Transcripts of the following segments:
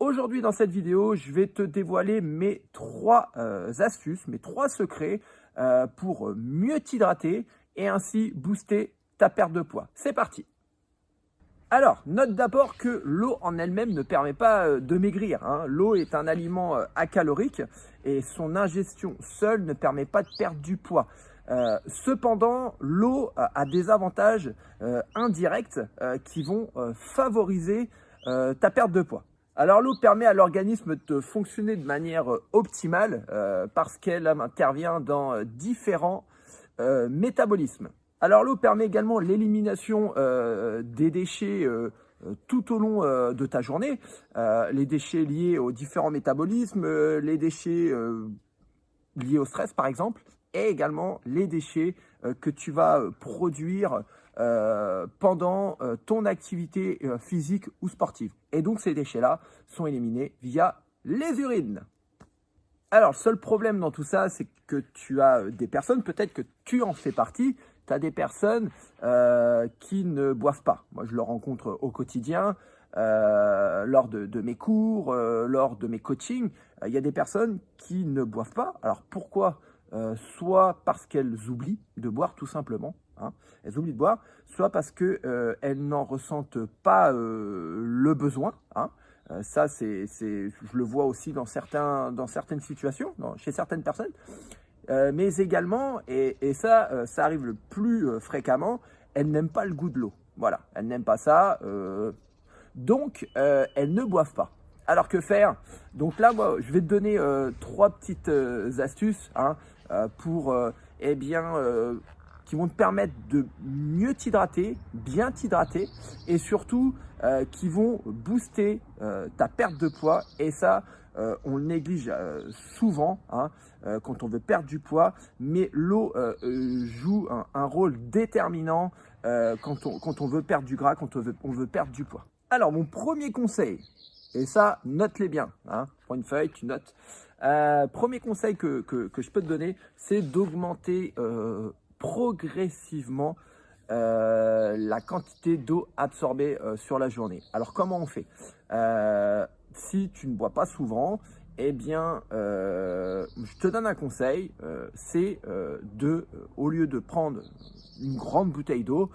Aujourd'hui, dans cette vidéo, je vais te dévoiler mes 3 astuces, mes 3 secrets pour mieux t'hydrater et ainsi booster ta perte de poids. C'est parti! Alors, note d'abord que l'eau en elle-même ne permet pas de maigrir, hein. L'eau est un aliment acalorique et son ingestion seule ne permet pas de perdre du poids. Cependant, l'eau a des avantages indirects qui vont favoriser ta perte de poids. Alors, l'eau permet à l'organisme de fonctionner de manière optimale parce qu'elle intervient dans différents métabolismes. Alors, l'eau permet également l'élimination des déchets tout au long de ta journée. Les déchets liés aux différents métabolismes, les déchets liés au stress par exemple, et également les déchets que tu vas produire pendant ton activité physique ou sportive. Et donc, ces déchets-là sont éliminés via les urines. Alors, le seul problème dans tout ça, c'est que tu as des personnes, peut-être que tu en fais partie, tu as des personnes qui ne boivent pas. Moi, je le rencontre au quotidien, lors de mes cours, lors de mes coachings. Il y a des personnes qui ne boivent pas. Alors, pourquoi? Soit parce qu'elles oublient de boire, tout simplement. Hein. Elles oublient de boire, soit parce qu'elles n'en ressentent pas le besoin. Hein. Ça, je le vois aussi dans certaines situations, chez certaines personnes. Mais également, et ça arrive le plus fréquemment, elles n'aiment pas le goût de l'eau. Voilà, elles n'aiment pas ça, donc elles ne boivent pas. Alors que faire? Donc là, moi, je vais te donner 3 petites astuces hein, pour, qui vont te permettre de mieux t'hydrater, bien t'hydrater et surtout qui vont booster ta perte de poids. Et ça, on le néglige souvent hein, quand on veut perdre du poids, mais l'eau joue un rôle déterminant quand on veut perdre du gras, quand on veut perdre du poids. Alors, mon premier conseil, et ça, note-les bien, hein, prends une feuille, tu notes. Premier conseil que je peux te donner, c'est d'augmenter progressivement la quantité d'eau absorbée sur la journée. Alors, comment on fait? Si tu ne bois pas souvent, eh bien, je te donne un conseil, c'est au lieu de prendre une grande bouteille d'eau,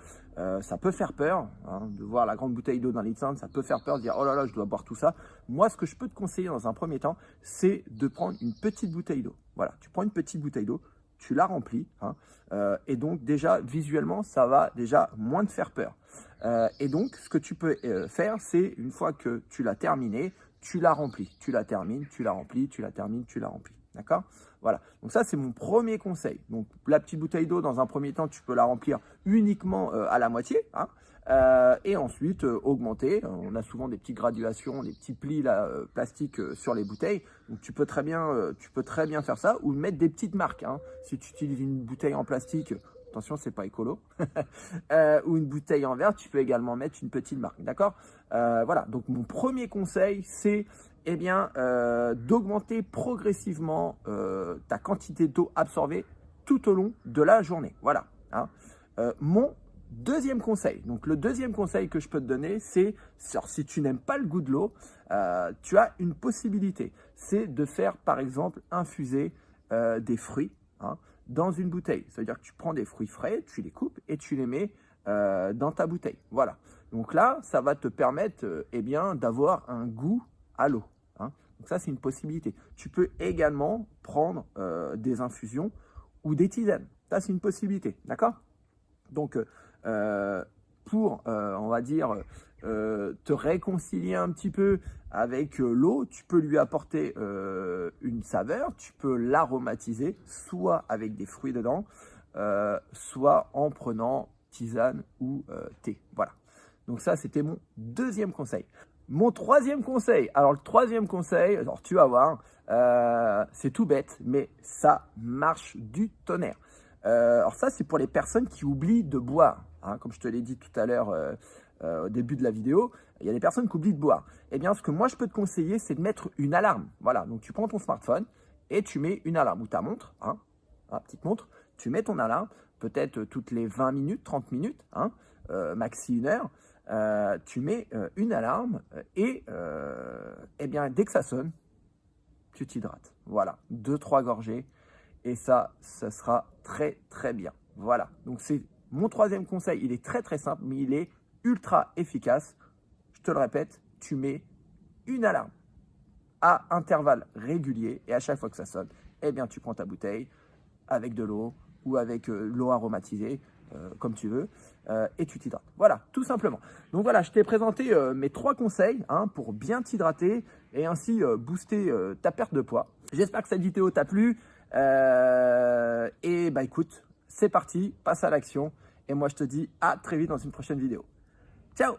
ça peut faire peur, hein, de voir la grande bouteille d'eau d'un litre 5, ça peut faire peur de dire « Oh là là, je dois boire tout ça ». Moi, ce que je peux te conseiller dans un premier temps, c'est de prendre une petite bouteille d'eau. Voilà, tu prends une petite bouteille d'eau, tu la remplis, hein, et donc déjà, visuellement, ça va déjà moins te faire peur. Et donc, ce que tu peux faire, c'est une fois que tu l'as terminée, tu la remplis, tu la termines, tu la remplis, tu la termines, tu la remplis. D'accord? Voilà. Donc ça, c'est mon premier conseil. Donc la petite bouteille d'eau, dans un premier temps, tu peux la remplir uniquement à la moitié. Hein, et ensuite, augmenter. On a souvent des petites graduations, des petits plis là, plastiques sur les bouteilles. Donc tu peux très bien faire ça ou mettre des petites marques. Hein. Si tu utilises une bouteille en plastique, attention, c'est pas écolo. Ou une bouteille en verre, tu peux également mettre une petite marque. D'accord? Voilà. Donc mon premier conseil, c'est d'augmenter progressivement ta quantité d'eau absorbée tout au long de la journée. Voilà. Hein. Mon deuxième conseil, donc le deuxième conseil que je peux te donner, c'est si tu n'aimes pas le goût de l'eau, tu as une possibilité. C'est de faire par exemple infuser des fruits hein, dans une bouteille. Ça veut dire que tu prends des fruits frais, tu les coupes et tu les mets dans ta bouteille. Voilà. Donc là, ça va te permettre d'avoir un goût à l'eau. Hein. Donc ça, c'est une possibilité. Tu peux également prendre des infusions ou des tisanes. Ça, c'est une possibilité. D'accord? Donc, pour, on va dire, te réconcilier un petit peu avec l'eau, tu peux lui apporter une saveur, tu peux l'aromatiser, soit avec des fruits dedans, soit en prenant tisane ou thé. Voilà. Donc ça, c'était mon deuxième conseil. Mon troisième conseil, alors le troisième conseil, alors tu vas voir, c'est tout bête, mais ça marche du tonnerre. Alors ça, c'est pour les personnes qui oublient de boire. Hein, comme je te l'ai dit tout à l'heure au début de la vidéo, il y a des personnes qui oublient de boire. Eh bien, ce que moi, je peux te conseiller, c'est de mettre une alarme. Voilà, donc tu prends ton smartphone et tu mets une alarme ou ta montre, hein, petite montre, tu mets ton alarme, peut-être toutes les 20 minutes, 30 minutes, hein, maxi 1 heure. tu mets une alarme et eh bien, dès que ça sonne, tu t'hydrates. Voilà, 2-3 gorgées et ça sera très très bien. Voilà, donc c'est mon troisième conseil. Il est très très simple, mais il est ultra efficace. Je te le répète, tu mets une alarme à intervalles réguliers et à chaque fois que ça sonne, eh bien, tu prends ta bouteille avec de l'eau ou avec l'eau aromatisée, comme tu veux, et tu t'hydrates. Voilà, tout simplement. Donc voilà, je t'ai présenté mes 3 conseils pour bien t'hydrater et ainsi booster ta perte de poids. J'espère que cette vidéo t'a plu. Et bah écoute, c'est parti, passe à l'action. Et moi, je te dis à très vite dans une prochaine vidéo. Ciao!